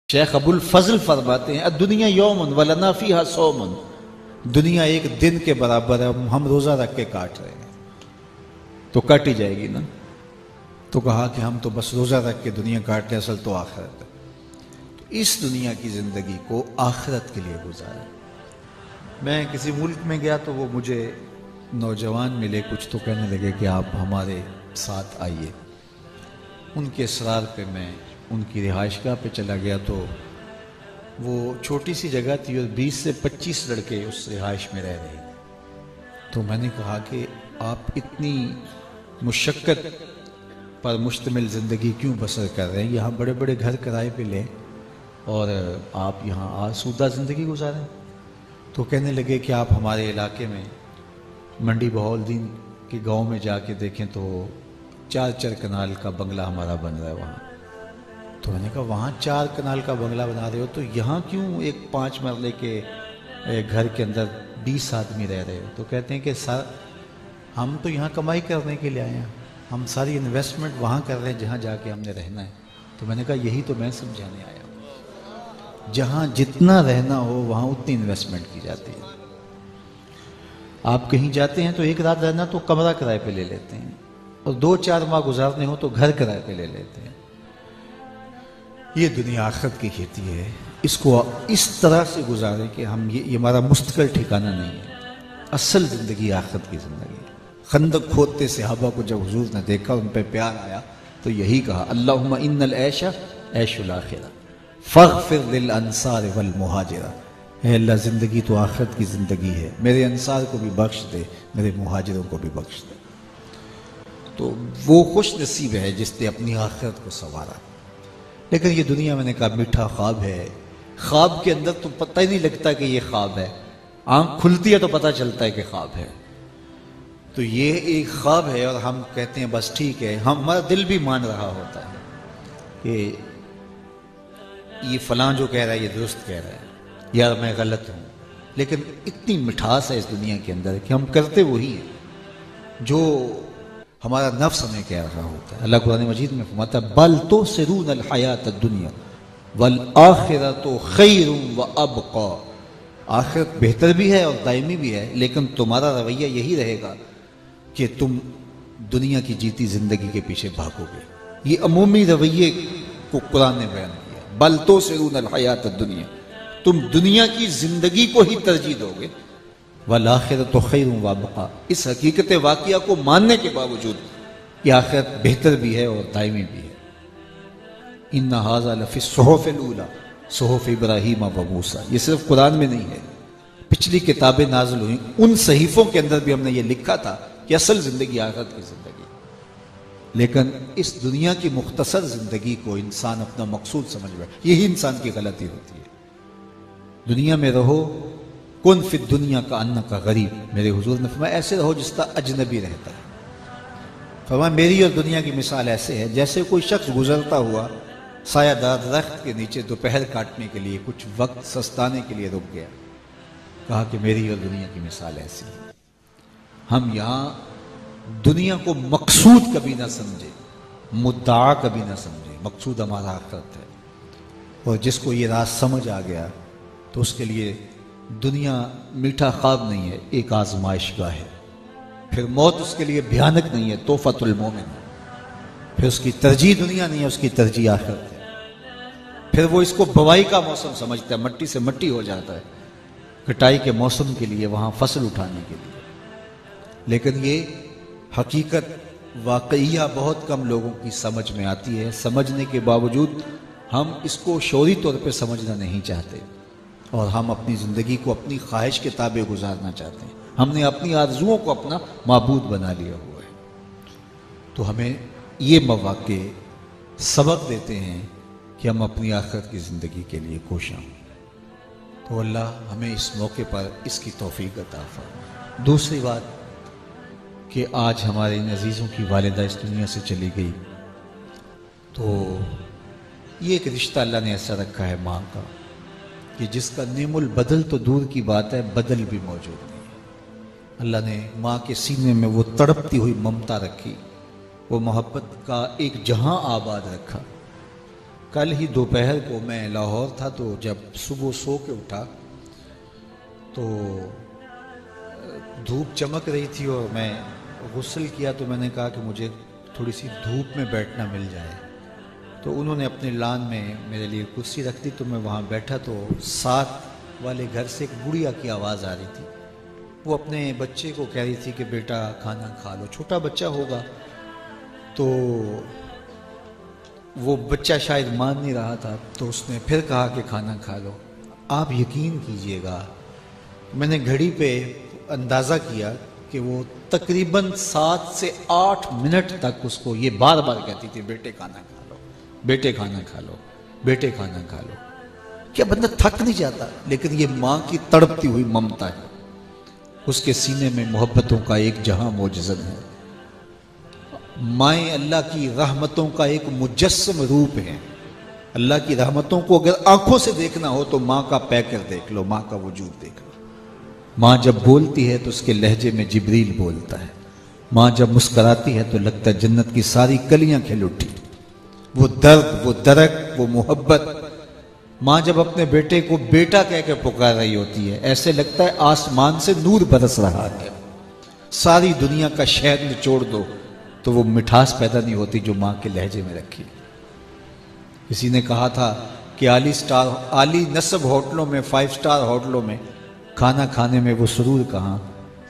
شیخ ابو الفضل فرماتے ہیں الدنیا یومن ولنا فیہا صومن، دنیا ایک دن کے برابر ہے، ہم روزہ رکھ کے کاٹ رہے ہیں، تو کٹ ہی جائے گی نا۔ تو کہا کہ ہم تو بس روزہ رکھ کے دنیا کاٹ رہے، اصل تو آخرت ہے۔ تو اس دنیا کی زندگی کو آخرت کے لیے گزارے۔ میں کسی ملک میں گیا تو وہ مجھے نوجوان ملے کچھ، تو کہنے لگے کہ آپ ہمارے ساتھ آئیے۔ ان کے اصرار پہ میں ان کی رہائش گاہ پہ چلا گیا، تو وہ چھوٹی سی جگہ تھی اور 20 سے 25 لڑکے اس رہائش میں رہ رہے تھے۔ تو میں نے کہا کہ آپ اتنی مشقت پر مشتمل زندگی کیوں بسر کر رہے ہیں؟ یہاں بڑے بڑے گھر کرائے پہ لیں اور آپ یہاں آسودہ زندگی گزاریں۔ تو کہنے لگے کہ آپ ہمارے علاقے میں منڈی بہاؤالدین کے گاؤں میں جا کے دیکھیں تو 4 کنال کا بنگلہ ہمارا بن رہا ہے وہاں۔ تو میں نے کہا وہاں 4 کنال کا بنگلہ بنا رہے ہو تو یہاں کیوں ایک 5 مرلے کے گھر کے اندر 20 آدمی رہ رہے ہو؟ تو کہتے ہیں کہ سر ہم تو یہاں کمائی کرنے کے لیے آئے ہیں، ہم ساری انویسٹمنٹ وہاں کر رہے ہیں جہاں جا کے ہم نے رہنا ہے۔ تو میں نے کہا یہی تو میں سمجھانے آیا ہوں، جہاں جتنا رہنا ہو وہاں اتنی انویسٹمنٹ کی جاتی ہے۔ آپ کہیں جاتے ہیں تو ایک رات رہنا تو کمرہ کرائے پہ لے لیتے ہیں، اور 2-4 ماہ گزارنے ہو تو گھر کرائے پہ لے لیتے ہیں۔ یہ دنیا آخرت کی کھیتی ہے، اس کو اس طرح سے گزارے کہ ہم یہ ہمارا مستقل ٹھکانہ نہیں ہے۔ اصل زندگی آخرت کی زندگی ہے۔ خندق کھودتے صحابہ کو جب حضور نے دیکھا، ان پہ پیار آیا تو یہی کہا اللہم ان العیش عیش الاخرہ فاغفر للانصار والمہاجرہ، اے اللہ زندگی تو آخرت کی زندگی ہے، میرے انصار کو بھی بخش دے، میرے مہاجروں کو بھی بخش دے۔ تو وہ خوش نصیب ہے جس نے اپنی آخرت کو سنوارا۔ لیکن یہ دنیا میں نے کہا میٹھا خواب ہے، خواب کے اندر تو پتہ ہی نہیں لگتا کہ یہ خواب ہے، آنکھ کھلتی ہے تو پتہ چلتا ہے کہ خواب ہے۔ تو یہ ایک خواب ہے اور ہم کہتے ہیں بس ٹھیک ہے، ہمارا دل بھی مان رہا ہوتا ہے کہ یہ فلاں جو کہہ رہا ہے یہ درست کہہ رہا ہے، یار میں غلط ہوں۔ لیکن اتنی مٹھاس ہے اس دنیا کے اندر کہ ہم کرتے وہی ہیں جو ہمارا نفس ہمیں کہہ رہا ہوتا ہے۔ اللہ قرآن مجید میں فرماتا ہے بل تؤثرون الحیات الدنیا والآخرۃ خیر وابقی، آخرت بہتر بھی ہے اور دائمی بھی ہے، لیکن تمہارا رویہ یہی رہے گا کہ تم دنیا کی جیتی زندگی کے پیچھے بھاگو گے۔ یہ عمومی رویے کو قرآن نے بیان کیا، بل تؤثرون الحیات الدنیا، تم دنیا کی زندگی کو ہی ترجیح دو گے، والآخرۃ خیر وابقی، اس حقیقت واقعہ کو ماننے کے باوجود کہ آخرت بہتر بھی ہے اور دائمی بھی ہے۔ ان ھذا لفی الصحف الاولی صحف ابراہیم و موسیٰ، یہ صرف قرآن میں نہیں ہے، پچھلی کتابیں نازل ہوئیں ان صحیفوں کے اندر بھی ہم نے یہ لکھا تھا کہ اصل زندگی آخرت کی زندگی، لیکن اس دنیا کی مختصر زندگی کو انسان اپنا مقصود سمجھ بیٹھے، یہی انسان کی غلطی ہوتی ہے۔ دنیا میں رہو کن فی الدنیا کا انک غریب، میرے حضور نے فرمایا ایسے رہو جس طرح اجنبی رہتا ہے۔ فرمایا میری اور دنیا کی مثال ایسے ہے جیسے کوئی شخص گزرتا ہوا سایہ دار درخت کے نیچے دوپہر کاٹنے کے لیے کچھ وقت سستانے کے لیے رک گیا۔ کہا کہ میری اور دنیا کی مثال ایسی ہے، ہم یہاں دنیا کو مقصود کبھی نہ سمجھے، مدعا کبھی نہ سمجھے، مقصود ہمارا آخرت ہے۔ اور جس کو یہ راز سمجھ آ گیا تو اس کے لیے دنیا میٹھا خواب نہیں ہے، ایک آزمائش گاہ ہے۔ پھر موت اس کے لیے بھیانک نہیں ہے، تحفۃ المومن ہے۔ پھر اس کی ترجیح دنیا نہیں ہے، اس کی ترجیح آخرت ہے۔ پھر وہ اس کو بوائی کا موسم سمجھتا ہے، مٹی سے مٹی ہو جاتا ہے کٹائی کے موسم کے لیے، وہاں فصل اٹھانے کے لیے۔ لیکن یہ حقیقت واقعیہ بہت کم لوگوں کی سمجھ میں آتی ہے، سمجھنے کے باوجود ہم اس کو شعوری طور پہ سمجھنا نہیں چاہتے، اور ہم اپنی زندگی کو اپنی خواہش کے تابع گزارنا چاہتے ہیں۔ ہم نے اپنی آرزوؤں کو اپنا معبود بنا لیا ہوا ہے۔ تو ہمیں یہ مواقع سبق دیتے ہیں کہ ہم اپنی آخرت کی زندگی کے لیے کوشاں ہوں۔ تو اللہ ہمیں اس موقع پر اس کی توفیق عطا فرمائے۔ دوسری بات کہ آج ہمارے ان عزیزوں کی والدہ اس دنیا سے چلی گئی، تو یہ ایک رشتہ اللہ نے ایسا رکھا ہے ماں کا کہ جس کا نعم البدل تو دور کی بات ہے، بدل بھی موجود نہیں ہے۔ اللہ نے ماں کے سینے میں وہ تڑپتی ہوئی ممتا رکھی، وہ محبت کا ایک جہاں آباد رکھا۔ کل ہی دوپہر کو میں لاہور تھا، تو جب صبح سو کے اٹھا تو دھوپ چمک رہی تھی اور میں غسل کیا، تو میں نے کہا کہ مجھے تھوڑی سی دھوپ میں بیٹھنا مل جائے، تو انہوں نے اپنے لان میں میرے لیے کرسی رکھ دی، تو میں وہاں بیٹھا تو ساتھ والے گھر سے ایک بڑھیا کی آواز آ رہی تھی، وہ اپنے بچے کو کہہ رہی تھی کہ بیٹا کھانا کھا لو، چھوٹا بچہ ہوگا، تو وہ بچہ شاید مان نہیں رہا تھا، تو اس نے پھر کہا کہ کھانا کھا لو۔ آپ یقین کیجئے گا، میں نے گھڑی پہ اندازہ کیا کہ وہ تقریباً 7 سے 8 منٹ تک اس کو یہ بار بار کہتی تھی بیٹے کھانا کھا لو، بیٹے کھانا کھا لو، بیٹے کھانا کھا لو۔ کیا بندہ تھک نہیں جاتا؟ لیکن یہ ماں کی تڑپتی ہوئی ممتا ہے، اس کے سینے میں محبتوں کا ایک جہاں موجزن ہے۔ مائیں اللہ کی رحمتوں کا ایک مجسم روپ ہے۔ اللہ کی رحمتوں کو اگر آنکھوں سے دیکھنا ہو تو ماں کا پیکر دیکھ لو، ماں کا وجود دیکھ لو۔ ماں جب بولتی ہے تو اس کے لہجے میں جبریل بولتا ہے، ماں جب مسکراتی ہے تو لگتا ہے جنت کی ساری کلیاں کھل اٹھی۔ وہ درد، وہ درک، وہ محبت۔ ماں جب اپنے بیٹے کو بیٹا کہہ کے پکار رہی ہوتی ہے، ایسے لگتا ہے آسمان سے نور برس رہا ہے۔ ساری دنیا کا شہد نچوڑ دو تو وہ مٹھاس پیدا نہیں ہوتی جو ماں کے لہجے میں رکھی۔ کسی نے کہا تھا کہ عالی نصب ہوٹلوں میں، 5 سٹار ہوٹلوں میں کھانا کھانے میں وہ سرور کہاں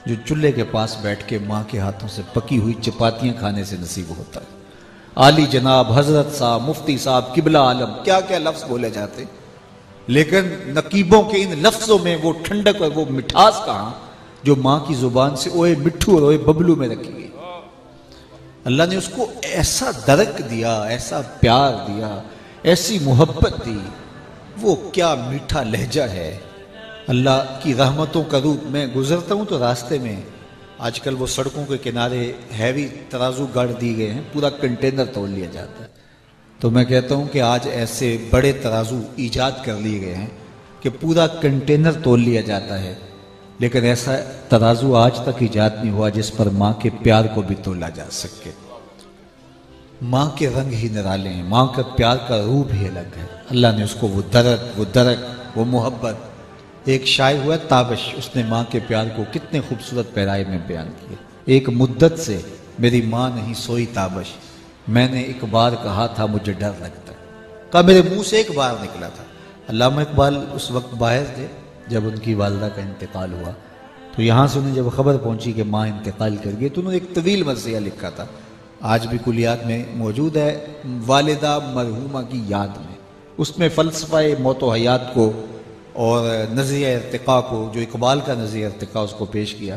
جو چولہے کے پاس بیٹھ کے ماں کے ہاتھوں سے پکی ہوئی چپاتیاں کھانے سے نصیب ہوتا ہے۔ عالی جناب، حضرت صاحب، مفتی صاحب، قبلہ عالم، کیا کیا لفظ بولے جاتے، لیکن نقیبوں کے ان لفظوں میں وہ ٹھنڈک اور وہ مٹھاس کہاں جو ماں کی زبان سے اوے مٹھو اور اوے ببلو میں رکھی گئی۔ اللہ نے اس کو ایسا درک دیا، ایسا پیار دیا، ایسی محبت دی، وہ کیا میٹھا لہجہ ہے۔ اللہ کی رحمتوں کا روپ۔ میں گزرتا ہوں تو راستے میں آج کل وہ سڑکوں کے کنارے ہیوی ترازو گاڑ دی گئے ہیں، پورا کنٹینر تول لیا جاتا ہے، تو میں کہتا ہوں کہ آج ایسے بڑے ترازو ایجاد کر لیے گئے ہیں کہ پورا کنٹینر تول لیا جاتا ہے، لیکن ایسا ترازو آج تک ایجاد نہیں ہوا جس پر ماں کے پیار کو بھی تولا جا سکے۔ ماں کے رنگ ہی نرالے ہیں، ماں کا پیار کا روپ ہی الگ ہے۔ اللہ نے اس کو وہ درد، وہ درک، وہ محبت۔ ایک شاعر ہوا تابش، اس نے ماں کے پیار کو کتنے خوبصورت پیرائے میں بیان کیا۔ ایک مدت سے میری ماں نہیں سوئی تابش، میں نے ایک بار کہا تھا مجھے ڈر لگتا ہے، کہا میرے منہ سے ایک بار نکلا تھا۔ علامہ اقبال اس وقت باہر تھے جب ان کی والدہ کا انتقال ہوا، تو یہاں سے انہیں جب خبر پہنچی کہ ماں انتقال کر گئی تو انہوں نے ایک طویل مرثیہ لکھا تھا، آج بھی کلیات میں موجود ہے، والدہ مرحومہ کی یاد میں۔ اس میں فلسفہ موت و حیات کو اور نظریہ ارتقاء کو، جو اقبال کا نظریہ ارتقاء، اس کو پیش کیا،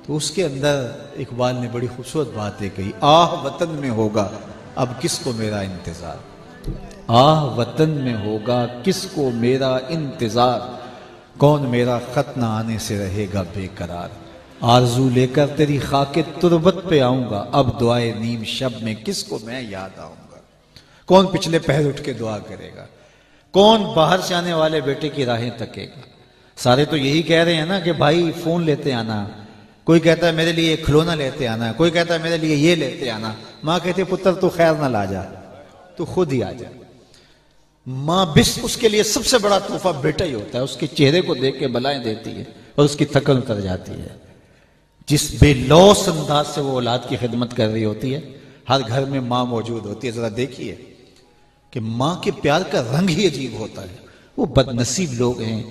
تو اس کے اندر اقبال نے بڑی خوبصورت باتیں کہی۔ آہ وطن میں ہوگا اب کس کو میرا انتظار، آہ وطن میں ہوگا کس کو میرا انتظار، کون میرا خط نہ آنے سے رہے گا بے قرار، آرزو لے کر تیری خاک تربت پہ آؤں گا، اب دعائے نیم شب میں کس کو میں یاد آؤں گا، کون پچھلے پہر اٹھ کے دعا کرے گا، کون باہر سے آنے والے بیٹے کی راہیں تکے گا۔ سارے تو یہی کہہ رہے ہیں نا کہ بھائی فون لیتے آنا، کوئی کہتا ہے میرے لیے کھلونا لیتے آنا، کوئی کہتا ہے میرے لیے یہ لیتے آنا، ماں کہتی ہے پتر تو خیر نہ لا جا، تو خود ہی آ جا۔ ماں بس اس کے لیے سب سے بڑا تحفہ بیٹا ہی ہوتا ہے، اس کے چہرے کو دیکھ کے بلائیں دیتی ہے اور اس کی تھکن اتر جاتی ہے۔ جس بے لوث انداز سے وہ اولاد کی خدمت کر رہی ہوتی ہے، ہر گھر میں ماں موجود ہوتی ہے۔ ذرا دیکھیے کہ ماں کے پیار کا رنگ ہی عجیب ہوتا ہے۔ وہ بد نصیب لوگ ہیں